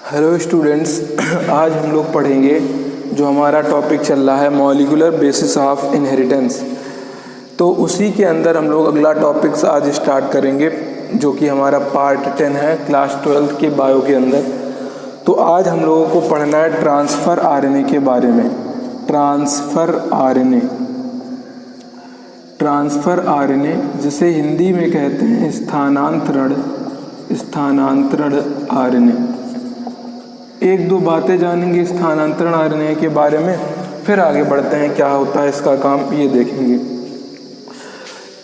Hello students, आज हम लोग पढ़ेंगे जो हमारा टॉपिक चल रहा है मॉलिक्यूलर बेसिस ऑफ इनहेरिटेंस। तो उसी के अंदर हम लोग अगला टॉपिक्स आज स्टार्ट करेंगे जो कि हमारा पार्ट 10 है क्लास 12 के बायो के अंदर। तो आज हम लोगों को पढ़ना है ट्रांसफ़र आरएनए के बारे में। ट्रांसफ़र आरएनए जिसे हिंदी में कहते हैं स्थानांतरण आरएनए। एक दो बातें जानेंगे स्थानांतरण आरएनए के बारे में, फिर आगे बढ़ते हैं क्या होता है इसका काम ये देखेंगे।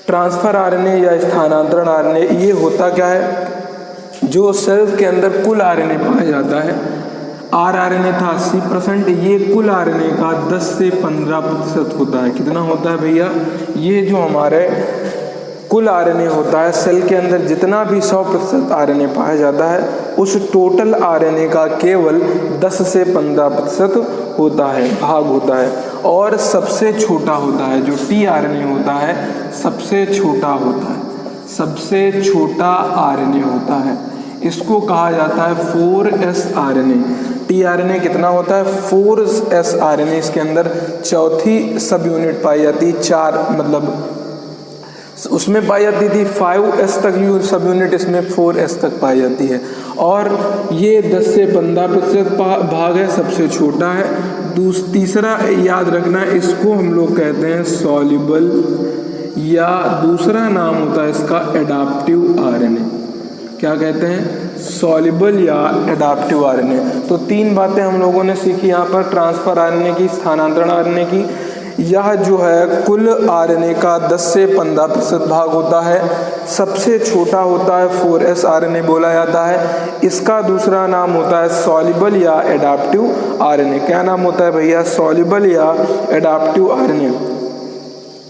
ट्रांसफ़र आरएनए या स्थानांतरण आरएनए ये होता क्या है, जो सेल के अंदर कुल आरएनए पाया जाता है। आरएनए था 80%, ये कुल आरएनए का 10 से 15% होता है। कितना होता है भैया? ये जो हमारे कुल आरएनए होता है सेल के अंदर, जितना भी 100% आरएनए पाया जाता है उस टोटल आरएनए का केवल 10 से 15% होता है, भाग होता है। और सबसे छोटा होता है जो टीआरएनए होता है, सबसे छोटा आरएनए होता है। इसको कहा जाता है 4s आरएनए। टीआरएनए कितना होता है? 4s RNA. इसके अंदर चौथी सब यूनिट पाई जाती है, 4 मतलब उसमें पाई जाती थी 5s तक सब यूनिट, इसमें 4s तक पाई जाती है। और ये 10 से 15% भाग है, सबसे छोटा है। तीसरा याद रखना, इसको हम लोग कहते हैं सॉल्युबल, या दूसरा नाम होता है इसका एडाप्टिव आरएनए। क्या कहते हैं? सॉल्युबल या एडाप्टिव आरएनए। तो 3 बातें हम लोगों ने सीखी यहाँ पर ट्रांसफ़र आरएनए की, स्थानांतरण आरएनए की। यह जो है कुल आरएनए का 10 से 15% भाग होता है, सबसे छोटा होता है 4s आरएनए बोला जाता है। इसका दूसरा नाम होता है सॉल्युबल या एडाप्टिव आरएनए। क्या नाम होता है भैया? सॉल्युबल या एडाप्टिव आरएनए।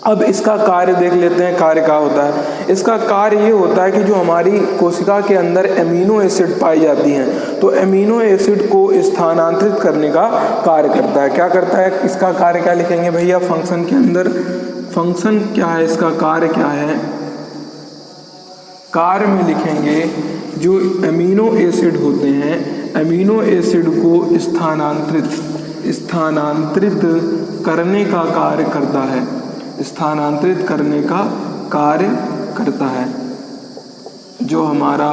अब इसका कार्य देख लेते हैं, कार्य क्या होता है। इसका कार्य ये होता है कि जो हमारी कोशिका के अंदर एमिनो एसिड पाई जाती हैं, तो एमिनो एसिड को स्थानांतरित करने का कार्य करता है। क्या करता है? इसका कार्य क्या लिखेंगे भैया फंक्शन के अंदर? फंक्शन क्या है इसका, कार्य क्या है? कार्य में लिखेंगे जो एमिनो एसिड होते हैं, एमिनो एसिड को स्थानांतरित करने का कार्य करता है। स्थानांतरित करने का कार्य करता है। जो हमारा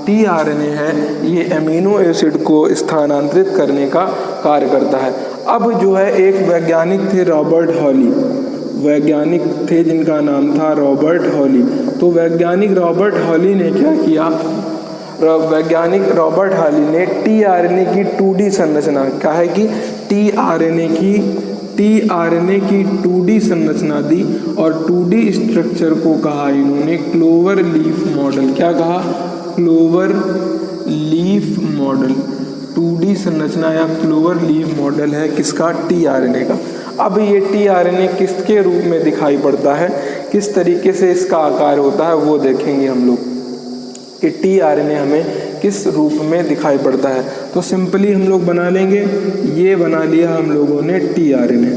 टीआरएनए है ये एमिनो एसिड को स्थानांतरित करने का कार्य करता है। अब जो है एक वैज्ञानिक थे रॉबर्ट हॉली, वैज्ञानिक थे जिनका नाम था रॉबर्ट हॉली। तो वैज्ञानिक रॉबर्ट हॉली ने क्या किया? वैज्ञानिक रॉबर्ट हॉली ने टीआरएनए की 2D संरचना, क्या है कि टीआरएनए की 2D संरचना दी, और 2D स्ट्रक्चर को कहा इन्होंने क्लोवर लीफ मॉडल। क्या कहा? Clover leaf model. 2D संरचना या क्लोवर लीफ मॉडल है किसका? टीआरएनए का। अब ये टीआरएनए किसके रूप में दिखाई पड़ता है, किस तरीके से इसका आकार होता है वो देखेंगे हम लोग कि टीआरएनए हमें किस रूप में दिखाई पड़ता है। तो सिंपली हम लोग बना लेंगे, ये बना लिया हम लोगों ने टीआरएनए।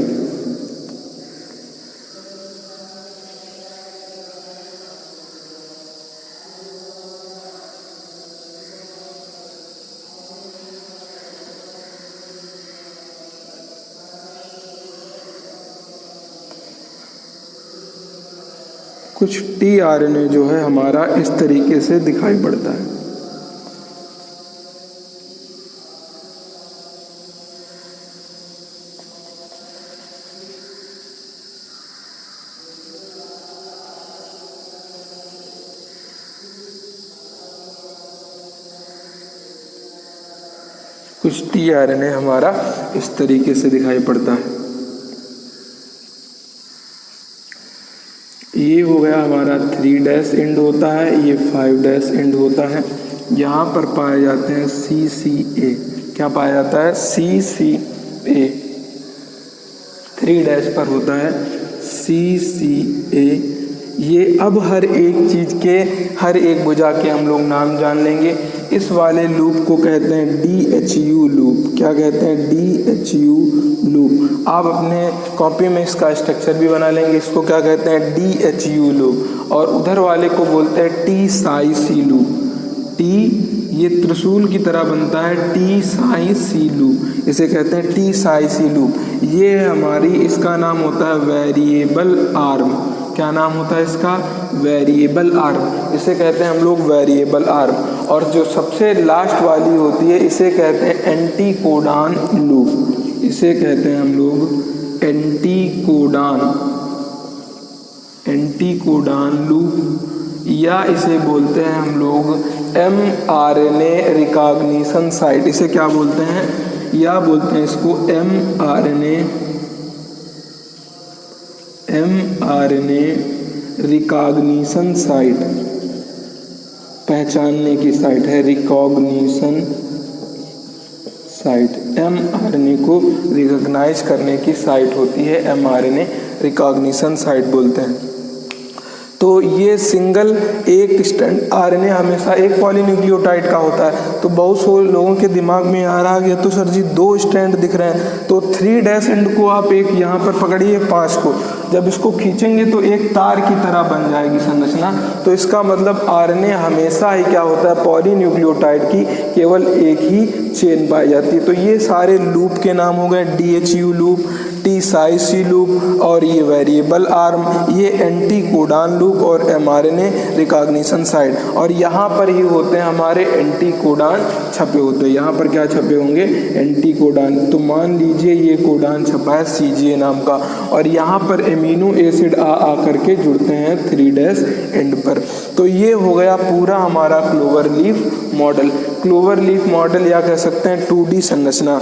कुछ टीआरएनए जो है हमारा इस तरीके से दिखाई पड़ता है। कुछ टीआरएनए हमारा इस तरीके से दिखाई पड़ता है। ये हो गया हमारा 3' एंड होता है, ये 5' एंड होता है। यहाँ पर पाए जाते हैं CCA। क्या पाया जाता है? CCA। 3' पर होता है CCA। ये अब हर एक चीज़ के, हर एक भुजा के हम लोग नाम जान लेंगे। इस वाले लूप को कहते हैं DHU लूप। क्या कहते हैं? DHU loop. आप अपने कॉपी में इसका स्ट्रक्चर भी बना लेंगे। इसको क्या कहते हैं? DHU loop. और उधर वाले को बोलते हैं TSIC लूप। T ये त्रिशूल की तरह बनता है, टी साई सी लूप, इसे कहते हैं टी साई सी लूप। ये हमारी, इसका नाम होता है वेरिएबल आर्म। क्या नाम होता है इसका? Variable arm. इसे कहते हैं हम लोग वेरिएबल आर्म। और जो सबसे लास्ट वाली होती है इसे कहते हैं एंटीकोडान लूप। इसे कहते हैं हम लोग एंटीकोडान लूप, या इसे बोलते हैं हम लोग mRNA रिकॉग्निशन साइट। इसे क्या बोलते हैं? या बोलते हैं इसको mRNA रिकॉग्निशन साइट, पहचानने की साइट है, रिकॉग्निशन साइट। mRNA को रिकॉग्नाइज करने की साइट होती है, mRNA रिकॉग्निशन साइट बोलते हैं। तो ये सिंगल एक स्ट्रैंड आरएनए हमेशा एक पॉलीन्यूक्लियोटाइड का होता है। तो बहुत से लोगों के दिमाग में आ रहा है तो सर जी 2 स्ट्रैंड दिख रहे हैं, तो 3' एंड को आप एक यहाँ पर पकड़िए 5 को, जब इसको खींचेंगे तो एक तार की तरह बन जाएगी संरचना। तो इसका मतलब आरएनए हमेशा ही क्या होता है, पॉलीन्यूक्लियोटाइड की केवल एक ही चेन पाई जाती है। तो ये सारे लूप के नाम हो गए, DHU लूप, टी साई सी लूप, और ये वेरिएबल आर्म, ये एंटीकोडान लूप और mRNA रिकॉग्निशन साइट। और यहाँ पर ही होते हैं हमारे एंटीकोडान छपे होते हैं। यहाँ पर क्या छपे होंगे? एंटीकोडान। तो मान लीजिए ये कोडान छपा है CGA नाम का, और यहाँ पर एमिनो एसिड आ करके जुड़ते हैं 3' एंड पर। तो ये हो गया पूरा हमारा clover leaf model. Clover leaf model या कह सकते हैं 2D संरचना।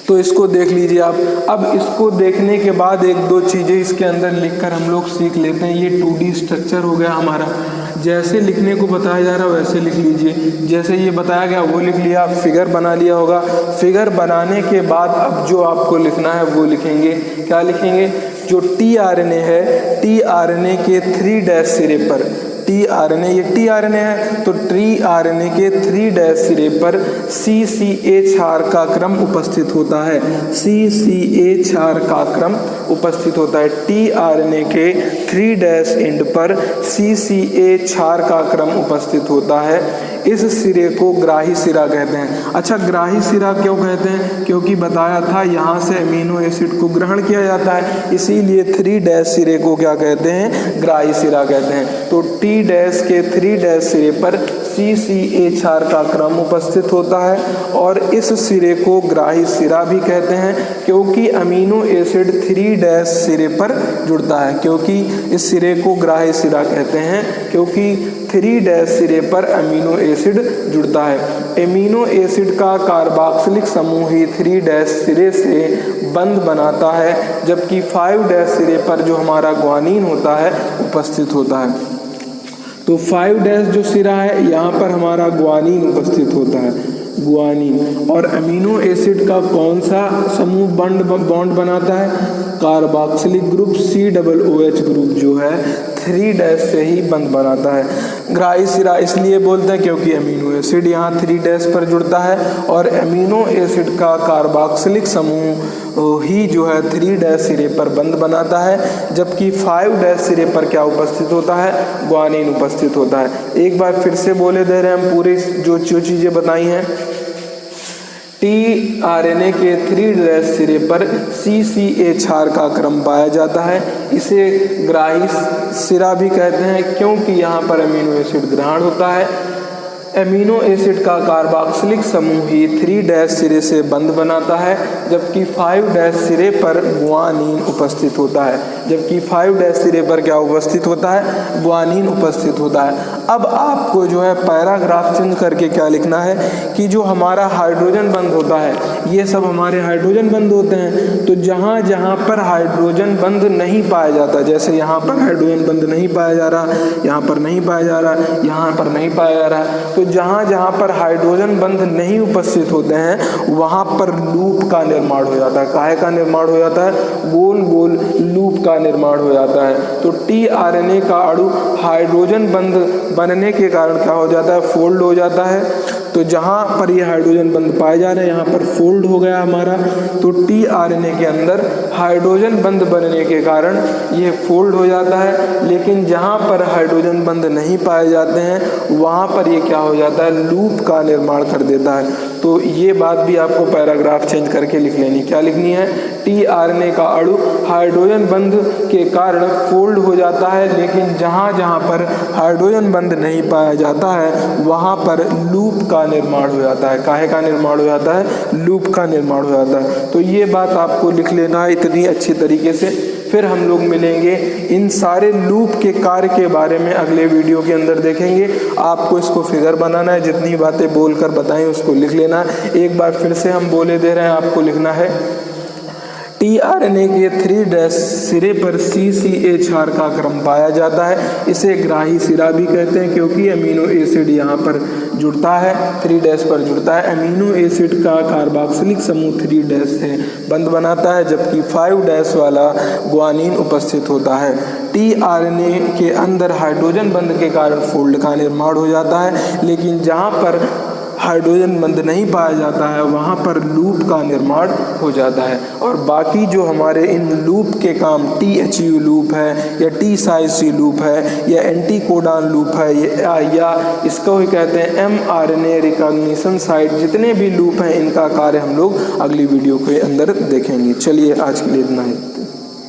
तो इसको देख लीजिए आप। अब इसको देखने के बाद 1-2 चीज़ें इसके अंदर लिखकर हम लोग सीख लेते हैं। ये 2D स्ट्रक्चर हो गया हमारा, जैसे लिखने को बताया जा रहा है वैसे लिख लीजिए। जैसे ये बताया गया वो लिख लिया, फिगर बना लिया होगा। फिगर बनाने के बाद अब जो आपको लिखना है वो लिखेंगे। क्या लिखेंगे? जो tRNA है, tRNA के 3' सिरे पर, tRNA, ये tRNA है तो tRNA के 3' सिरे पर CCA क्षार का क्रम उपस्थित होता है। CCA क्षार का क्रम उपस्थित होता है। tRNA के 3' एंड पर CCA क्षार का क्रम उपस्थित होता है। इस सिरे को ग्राही सिरा कहते हैं। अच्छा, ग्राही सिरा क्यों कहते हैं? क्योंकि बताया था यहाँ से अमीनो एसिड को ग्रहण किया जाता है, इसीलिए 3' सिरे को क्या कहते हैं? ग्राही सिरा कहते हैं। तो T' के 3' सिरे पर CCA क्षार का क्रम उपस्थित होता है, और इस सिरे को ग्राही सिरा भी कहते हैं क्योंकि अमीनो एसिड 3' सिरे पर जुड़ता है। क्योंकि इस सिरे को ग्राही सिरा कहते हैं क्योंकि 3' सिरे पर अमीनो एसिड जुड़ता है। एमिनो एसिड का कार्बोक्सिलिक समूह ही 3' सिरे से बंध बनाता है, जबकि 5' सिरे पर जो हमारा ग्वानिन होता है उपस्थित होता है। तो 5' जो सिरा है यहाँ पर हमारा ग्वानिन उपस्थित होता है, ग्वानिन। और अमीनो एसिड का कौन सा समूह बॉन्ड बनाता है? कार्बोक्सिलिक ग्रुप COOH ग्रुप जो है 3' से ही बंध बनाता है। ग्राही सिरा इसलिए बोलते हैं क्योंकि अमीनो एसिड यहाँ 3' पर जुड़ता है, और अमीनो एसिड का कार्बोक्सिलिक समूह ही जो है 3' सिरे पर बंध बनाता है, जबकि 5' सिरे पर क्या उपस्थित होता है? ग्वानिन उपस्थित होता है। एक बार फिर से बोले दे रहे हैं हम पूरी जो चीज़ें बताई हैं। tRNA के 3' सिरे पर CCA क्षार का क्रम पाया जाता है। इसे ग्राही सिरा भी कहते हैं क्योंकि यहाँ पर अमीनो एसिड ग्रहण होता है। एमिनो एसिड का कार्बोक्सिलिक समूह ही 3' सिरे से बंध बनाता है, जबकि 5' सिरे पर ग्वानिन उपस्थित होता है। जबकि 5' सिरे पर क्या उपस्थित होता है? ग्वानिन उपस्थित होता है। अब आपको जो है पैराग्राफ चेंज करके क्या लिखना है कि जो हमारा हाइड्रोजन बंध होता है, ये सब हमारे हाइड्रोजन बंध होते हैं। तो जहाँ जहाँ पर हाइड्रोजन बंध नहीं पाया जाता, जैसे यहाँ पर हाइड्रोजन बंध नहीं पाया जा रहा, यहाँ पर नहीं पाया जा रहा, यहाँ पर नहीं पाया जा रहा, तो जहाँ जहाँ पर हाइड्रोजन बंध नहीं उपस्थित होते हैं वहाँ पर लूप का निर्माण हो जाता है। काहे का निर्माण हो जाता है? गोल गोल लूप का निर्माण हो जाता है। तो tRNA का अणु हाइड्रोजन बंध बनने के कारण क्या हो जाता है? फोल्ड हो जाता है। तो जहाँ पर ये हाइड्रोजन बंध पाए जा रहे हैं यहाँ पर फोल्ड हो गया हमारा। तो टीआरएनए के अंदर हाइड्रोजन बंध बनने के कारण ये फोल्ड हो जाता है, लेकिन जहाँ पर हाइड्रोजन बंध नहीं पाए जाते हैं वहाँ पर ये क्या हो जाता है, लूप का निर्माण कर देता है। तो ये बात भी आपको पैराग्राफ चेंज करके लिख लेनी। क्या लिखनी है, टीआरएनए का अणु हाइड्रोजन बंध के कारण फोल्ड हो जाता है, लेकिन जहाँ जहाँ पर हाइड्रोजन बंध नहीं पाया जाता है वहाँ पर लूप का निर्माण हो जाता है। काहे का निर्माण हो जाता है, लूप का निर्माण हो जाता है। तो ये बात आपको लिख लेना है इतनी अच्छी तरीके से। फिर हम लोग मिलेंगे, इन सारे लूप के कार्य के बारे में अगले वीडियो के अंदर देखेंगे। आपको इसको फिगर बनाना है, जितनी बातें बोलकर बताएं उसको लिख लेना है। एक बार फिर से हम बोले दे रहे हैं, आपको लिखना है टीआरएनए के 3' सिरे पर CCH क्षार का क्रम पाया जाता है। इसे ग्राही सिरा भी कहते हैं क्योंकि अमीनो एसिड यहाँ पर जुड़ता है, 3' पर जुड़ता है। अमीनो एसिड का कार्बोक्सिलिक समूह 3' से बंध बनाता है, जबकि 5' वाला ग्वानिन उपस्थित होता है। टीआरएनए के अंदर हाइड्रोजन बंध के कारण फोल्ड का निर्माण हो जाता है, लेकिन जहाँ पर हाइड्रोजन बंध नहीं पाया जाता है वहाँ पर लूप का निर्माण हो जाता है। और बाकी जो हमारे इन लूप के काम THU लूप है या T-साइसी लूप है या एंटीकोडान लूप है या इसको ही कहते हैं mRNA रिकॉग्निशन साइट, जितने भी लूप हैं इनका कार्य हम लोग अगली वीडियो के अंदर देखेंगे। चलिए आज के लिए इतना ही।